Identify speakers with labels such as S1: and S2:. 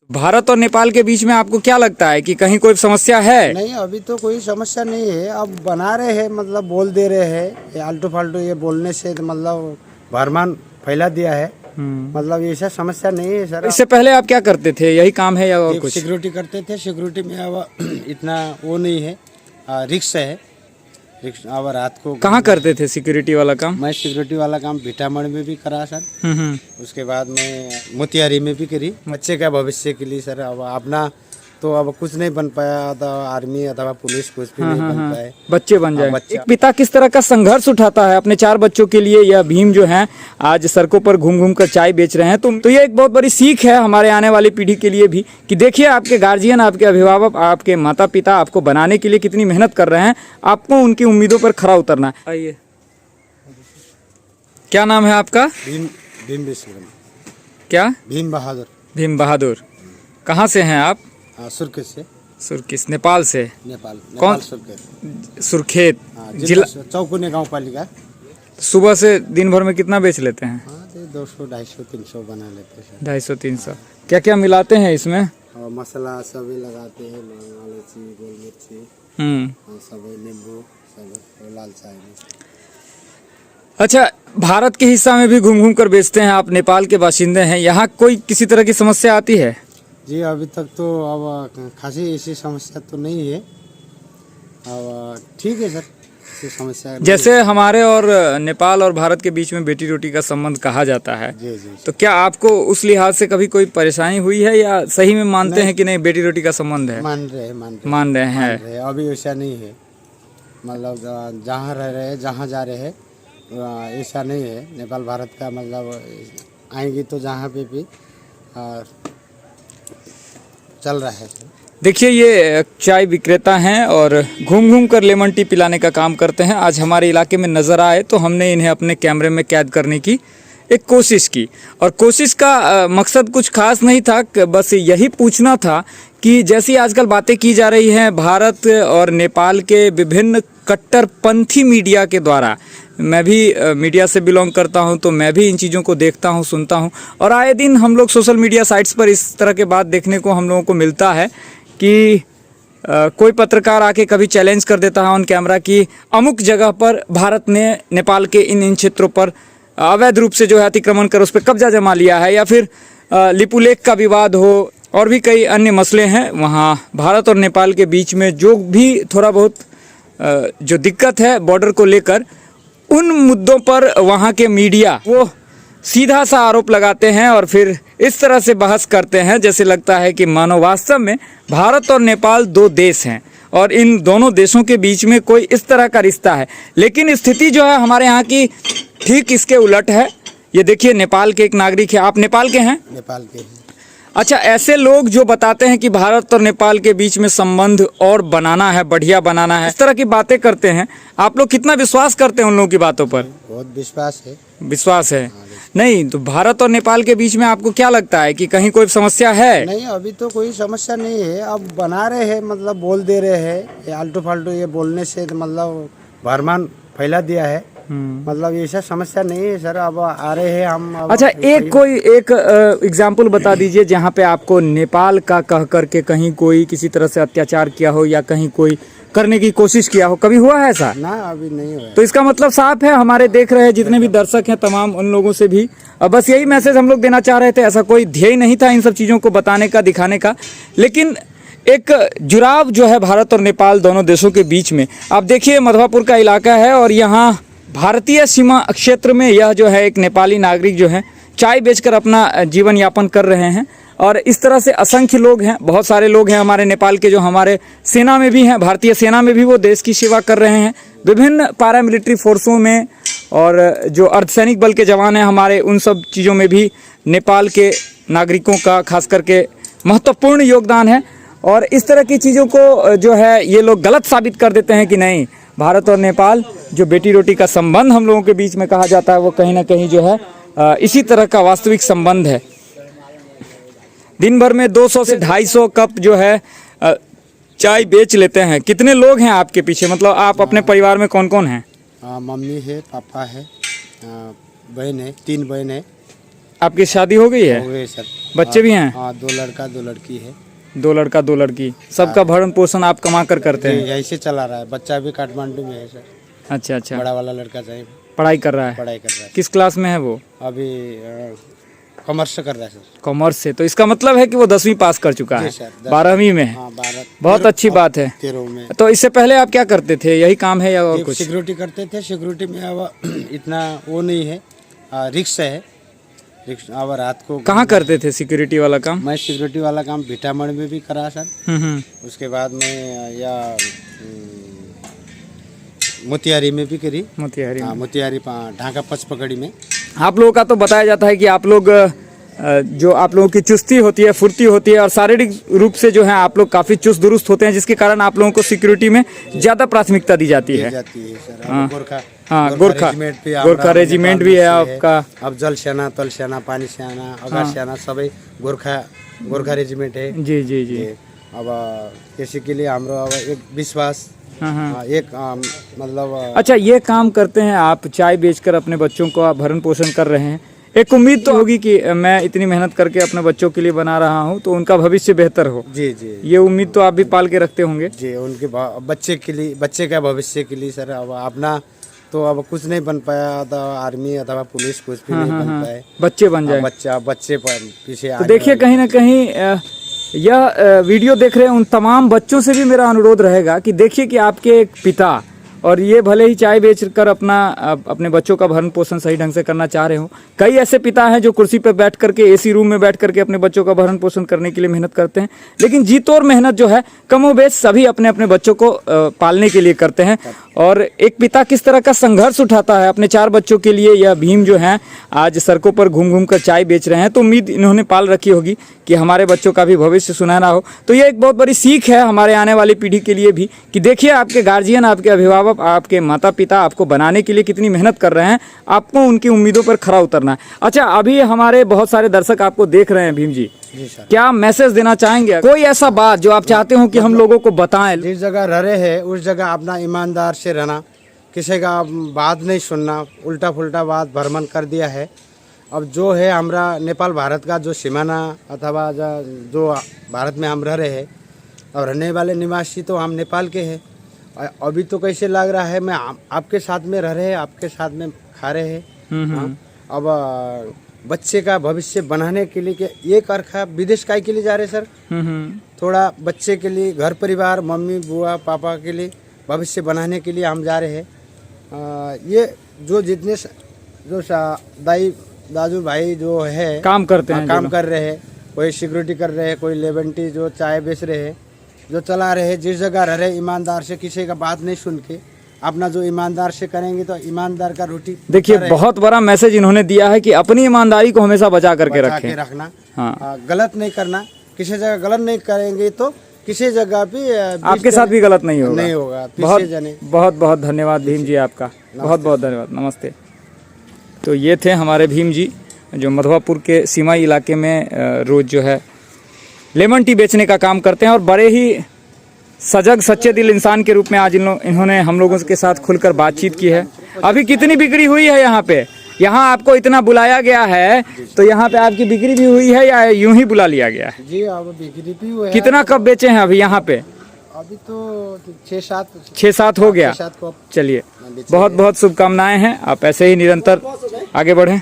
S1: भारत और नेपाल के बीच में आपको क्या लगता है कि कहीं कोई समस्या है?
S2: नहीं, अभी तो कोई समस्या नहीं है। अब बना रहे हैं, मतलब बोल दे रहे हैं। ये आल्टू फाल्टू ये बोलने से तो मतलब भरमान फैला दिया है। मतलब ऐसा समस्या नहीं है सर।
S1: इससे पहले आप क्या करते थे? यही काम है या और कुछ?
S2: सिक्योरिटी करते थे। सिक्योरिटी में अब इतना वो नहीं है, रिक्स है। रिक्स अब रात को
S1: कहाँ करते थे सिक्योरिटी वाला काम?
S2: मैं सिक्योरिटी वाला काम भीटामढ़ में भी करा सर। उसके बाद में मोतिहारी में भी करी। बच्चे का भविष्य के लिए सर। अब अपना तो अब कुछ नहीं बन पाया, आर्मी अथवा पुलिस कुछ भी नहीं बन पाए।
S1: बच्चे बन जाए। एक पिता किस तरह का संघर्ष उठाता है अपने 4 बच्चों के लिए। यह भीम जो हैं आज सड़कों पर घूम घूम कर चाय बेच रहे हैं। तो ये एक बहुत बड़ी सीख है हमारे आने वाली पीढ़ी के लिए भी कि देखिए आपके गार्जियन, आपके अभिभावक, आपके माता पिता आपको बनाने के लिए कितनी मेहनत कर रहे हैं। आपको उनकी उम्मीदों पर खरा उतरना है। आइए, क्या नाम है आपका?
S2: भीम विश्वकर्मा।
S1: क्या?
S2: भीम बहादुर।
S1: भीम बहादुर। कहाँ से हैं आप?
S2: सुरखेत से।
S1: सुरखेत, नेपाल से?
S2: नेपाल।
S1: कौन?
S2: सुरखेत,
S1: जिला
S2: चौकुने गाँव पालिका।
S1: सुबह से दिन भर में कितना बेच लेते हैं?
S2: 200, 250, 300 बना लेते हैं।
S1: 250, 300। क्या क्या मिलाते हैं इसमें?
S2: और मसाला सभी लगाते हैं, इलायची, गोल मिर्ची, सब नींबू, सब लाल चाय में।
S1: अच्छा, भारत के हिस्सा में भी घूम घूम कर बेचते हैं। आप नेपाल के बाशिंदे हैं, यहाँ कोई किसी तरह की समस्या आती है?
S2: जी अभी तक तो अब खासी ऐसी समस्या तो नहीं है। अब ठीक है सर, ऐसी समस्या
S1: जैसे हमारे और नेपाल और भारत के बीच में बेटी रोटी का संबंध कहा जाता है।
S2: जी।
S1: तो क्या आपको उस लिहाज से कभी कोई परेशानी हुई है या सही में मानते हैं कि नहीं बेटी रोटी का संबंध है?
S2: मान रहे हैं। अभी ऐसा नहीं है। मतलब जहाँ रह रहे हैं, जहाँ जा रहे हैं, ऐसा नहीं है। नेपाल भारत का मतलब आएंगी तो जहाँ पे भी चल रहा है।
S1: देखिए, ये चाय विक्रेता हैं और घूम घूम कर लेमन टी पिलाने का काम करते हैं। आज हमारे इलाके में नज़र आए तो हमने इन्हें अपने कैमरे में कैद करने की एक कोशिश की। और कोशिश का मकसद कुछ खास नहीं था, बस यही पूछना था कि जैसी आजकल बातें की जा रही हैं भारत और नेपाल के विभिन्न कट्टरपंथी मीडिया के द्वारा। मैं भी मीडिया से बिलोंग करता हूं, तो मैं भी इन चीज़ों को देखता हूं, सुनता हूं। और आए दिन हम लोग सोशल मीडिया साइट्स पर इस तरह के बात देखने को हम लोगों को मिलता है कि कोई पत्रकार आके कभी चैलेंज कर देता है ऑन कैमरा कि अमुक जगह पर भारत ने नेपाल के इन क्षेत्रों पर अवैध रूप से जो है अतिक्रमण कर उस पर कब्जा जमा लिया है, या फिर लिपुलेख का विवाद हो और भी कई अन्य मसले हैं। वहाँ भारत और नेपाल के बीच में जो भी थोड़ा बहुत जो दिक्कत है बॉर्डर को लेकर, उन मुद्दों पर वहाँ के मीडिया वो सीधा सा आरोप लगाते हैं और फिर इस तरह से बहस करते हैं जैसे लगता है कि मानो वास्तव में भारत और नेपाल 2 देश हैं और इन दोनों देशों के बीच में कोई इस तरह का रिश्ता है। लेकिन स्थिति जो है हमारे यहाँ की ठीक इसके उलट है। ये देखिए, नेपाल के एक नागरिक है। आप नेपाल के हैं?
S2: नेपाल के हैं।
S1: अच्छा, ऐसे लोग जो बताते हैं कि भारत और नेपाल के बीच में संबंध और बनाना है, बढ़िया बनाना है, इस तरह की बातें करते हैं, आप लोग कितना विश्वास करते हैं उन लोगों की बातों पर?
S2: बहुत विश्वास है।
S1: विश्वास है? नहीं तो भारत और नेपाल के बीच में आपको क्या लगता है कि कहीं कोई समस्या है?
S2: नहीं, अभी तो कोई समस्या नहीं है। अब बना रहे हैं, मतलब बोल दे रहे हैं। ये आल्टू फाल्टू ये बोलने से तो मतलब भरमान फैला दिया है। मतलब ऐसा समस्या नहीं है सर। अब आ रहे हैं हम।
S1: अच्छा, एक एग्जाम्पल बता दीजिए जहाँ पे आपको नेपाल का कह करके कहीं कोई किसी तरह से अत्याचार किया हो या कहीं कोई करने की कोशिश किया हो। कभी हुआ है ऐसा?
S2: ना, अभी नहीं हुआ।
S1: तो इसका मतलब साफ है, हमारे देख रहे हैं जितने भी दर्शक हैं तमाम, उन लोगों से भी बस यही मैसेज हम लोग देना चाह रहे थे। ऐसा कोई ध्येय नहीं था इन सब चीज़ों को बताने का, दिखाने का, लेकिन एक जुड़ाव जो है भारत और नेपाल दोनों देशों के बीच में। आप देखिए, मधवापुर का इलाका है और यहाँ भारतीय सीमा क्षेत्र में यह जो है एक नेपाली नागरिक जो है चाय बेचकर अपना जीवन यापन कर रहे हैं। और इस तरह से असंख्य लोग हैं, बहुत सारे लोग हैं हमारे नेपाल के जो हमारे सेना में भी हैं, भारतीय सेना में भी वो देश की सेवा कर रहे हैं, विभिन्न पैरामिलिट्री फोर्सों में, और जो अर्धसैनिक बल के जवान हैं हमारे, उन सब चीज़ों में भी नेपाल के नागरिकों का खास करके महत्वपूर्ण योगदान है। और इस तरह की चीज़ों को जो है ये लोग गलत साबित कर देते हैं कि नहीं, भारत और नेपाल जो बेटी रोटी का संबंध हम लोगों के बीच में कहा जाता है वो कहीं ना कहीं जो है इसी तरह का वास्तविक संबंध है। दिन भर में 200 से 250 कप जो है चाय बेच लेते हैं। कितने लोग हैं आपके पीछे? मतलब आप अपने परिवार में कौन कौन हैं?
S2: मम्मी है, पापा है, बहन है, 3 बहन है,
S1: आपकी शादी हो गई है?
S2: हो गए सर।
S1: बच्चे भी हैं?
S2: हाँ, 2 लड़का 2 लड़की है।
S1: 2 लड़का 2 लड़की, सबका भरण पोषण आप कमा कर करते हैं?
S2: यही से चला रहा है। बच्चा भी काठमांडू में है सर।
S1: अच्छा अच्छा,
S2: बड़ा वाला लड़का चाहिए
S1: पढ़ाई कर रहा है?
S2: पढ़ाई कर रहा है।
S1: किस क्लास में है वो?
S2: अभी कॉमर्स कर रहा है सर।
S1: कॉमर्स से, तो इसका मतलब है कि वो 10वीं पास कर चुका है,
S2: जी सर,
S1: 12वीं में है।
S2: हाँ, 12
S1: बहुत अच्छी बात है।
S2: 13 में।
S1: तो इससे पहले आप क्या करते थे? यही काम है या और कुछ?
S2: सिक्योरिटी करते थे। सिक्योरिटी में अब इतना वो नहीं है, रिक्स है। रिक्स अब रात को
S1: कहाँ करते थे सिक्योरिटी वाला काम?
S2: मैं सिक्योरिटी वाला काम भीटामढ़ में भी करा सर। उसके बाद में या मोतिहारी में भी करी।
S1: मोतिहारी में?
S2: हाँ, मोतिहारी ढाका पचपकड़ी में।
S1: आप लोगों का तो बताया जाता है कि आप लोग जो आप लोगों की चुस्ती होती है, फुर्ती होती है और शारीरिक रूप से जो है आप लोग काफी चुस्त दुरुस्त होते हैं, जिसके कारण आप लोगों को सिक्योरिटी में ज्यादा प्राथमिकता दी जाती है।
S2: सर।
S1: हाँ।
S2: गोरखा
S1: गोरखा रेजिमेंट भी है आपका।
S2: अब जल सेना, तल सेना, पानी सेना, आकाश सेना सबै गोरखा रेजिमेंट है।
S1: जी जी जी।
S2: अब किसी के लिए हाम्रो अब एक विश्वास, एक मतलब।
S1: अच्छा, ये काम करते हैं आप, चाय बेचकर अपने बच्चों को आप भरण पोषण कर रहे हैं। एक उम्मीद तो होगी कि मैं इतनी मेहनत करके अपने बच्चों के लिए बना रहा हूँ तो उनका भविष्य बेहतर हो।
S2: जी जी,
S1: ये उम्मीद तो आप भी पाल के रखते होंगे।
S2: जी, उनके बच्चे के लिए, बच्चे का भविष्य के लिए सर। अब अपना तो अब कुछ नहीं बन पाया, आर्मी अथवा पुलिस कुछ भी नहीं बन पाए।
S1: बच्चे बन जाए,
S2: बच्चे पर पीछे।
S1: तो देखिए, कहीं ना कहीं यह वीडियो देख रहे हैं उन तमाम बच्चों से भी मेरा अनुरोध रहेगा कि देखिए कि आपके एक पिता, और ये भले ही चाय बेचकर अपने बच्चों का भरण पोषण सही ढंग से करना चाह रहे हो, कई ऐसे पिता हैं जो कुर्सी पर बैठ करके, एसी रूम में बैठ करके अपने बच्चों का भरण पोषण करने के लिए मेहनत करते हैं। लेकिन जी तोड़ मेहनत जो है कमोबेश सभी अपने अपने बच्चों को पालने के लिए करते हैं। और एक पिता किस तरह का संघर्ष उठाता है अपने 4 बच्चों के लिए, यह भीम जो हैं आज सड़कों पर घूम घूम कर चाय बेच रहे हैं, तो उम्मीद इन्होंने पाल रखी होगी कि हमारे बच्चों का भी भविष्य सुनहरा हो। तो ये एक बहुत बड़ी सीख है हमारे आने वाली पीढ़ी के लिए भी कि देखिए, आपके गार्जियन, आपके अभिभावक, आपके माता पिता आपको बनाने के लिए कितनी मेहनत कर रहे हैं, आपको उनकी उम्मीदों पर खरा उतरना है। अच्छा, अभी हमारे बहुत सारे दर्शक आपको देख रहे हैं भीम जी, क्या मैसेज देना चाहेंगे? कोई ऐसा बात जो आप चाहते हो कि हम लोगों को बताएं?
S2: जिस जगह रह रहे हैं उस जगह अपना ईमानदार से रहना, किसी का बात नहीं सुनना, उल्टा फुल्टा बात भ्रमण कर दिया है। अब जो है हमारा नेपाल भारत का जो सीमाना अथवा जो भारत में हम रह रहे हैं और रहने वाले निवासी तो हम नेपाल के हैं। अभी तो कैसे लग रहा है, मैं आपके साथ में रह रहे हैं, आपके साथ में खा रहे हैं। अब बच्चे का भविष्य बनाने के लिए कि एक अर्खा विदेश काय के लिए जा रहे सर, थोड़ा बच्चे के लिए, घर परिवार, मम्मी बुआ पापा के लिए भविष्य बनाने के लिए हम जा रहे हैं। ये जो जितने जो दाई दादू भाई जो है
S1: काम करते हैं,
S2: काम कर रहे हैं, कोई सिक्योरिटी कर रहे हैं, कोई लेबंटी जो चाय बेच रहे हैं, जो चला रहे हैं, जिस जगह रह रहे ईमानदार से, किसी का बात नहीं सुन के अपना जो ईमानदार से करेंगे तो ईमानदार का रोटी।
S1: देखिए, बहुत बड़ा मैसेज इन्होंने दिया है कि अपनी ईमानदारी को हमेशा बचा करके
S2: रखना। हाँ। गलत नहीं करना, किसी जगह गलत नहीं करेंगे तो किसी जगह भी
S1: आपके साथ भी गलत नहीं होगा। बहुत बहुत धन्यवाद भीम जी, आपका बहुत बहुत धन्यवाद। नमस्ते। तो ये थे हमारे भीम जी जो मधवापुर के सीमाई इलाके में रोज जो है लेमन टी बेचने का काम करते हैं और बड़े ही सजग सच्चे दिल इंसान के रूप में आज इन्होंने हम लोगों के साथ खुलकर बातचीत की है। अभी कितनी बिक्री हुई है यहाँ पे? यहाँ आपको इतना बुलाया गया है तो यहाँ पे आपकी बिक्री भी हुई है या यूं ही बुला लिया गया है?
S2: जी, अब बिक्री भी हुई है।
S1: कितना कप बेचे हैं अभी यहाँ पे?
S2: अभी तो
S1: 6-7 हो गया। चलिए, बहुत बहुत शुभकामनाएं हैं, आप ऐसे ही निरंतर आगे बढ़ें।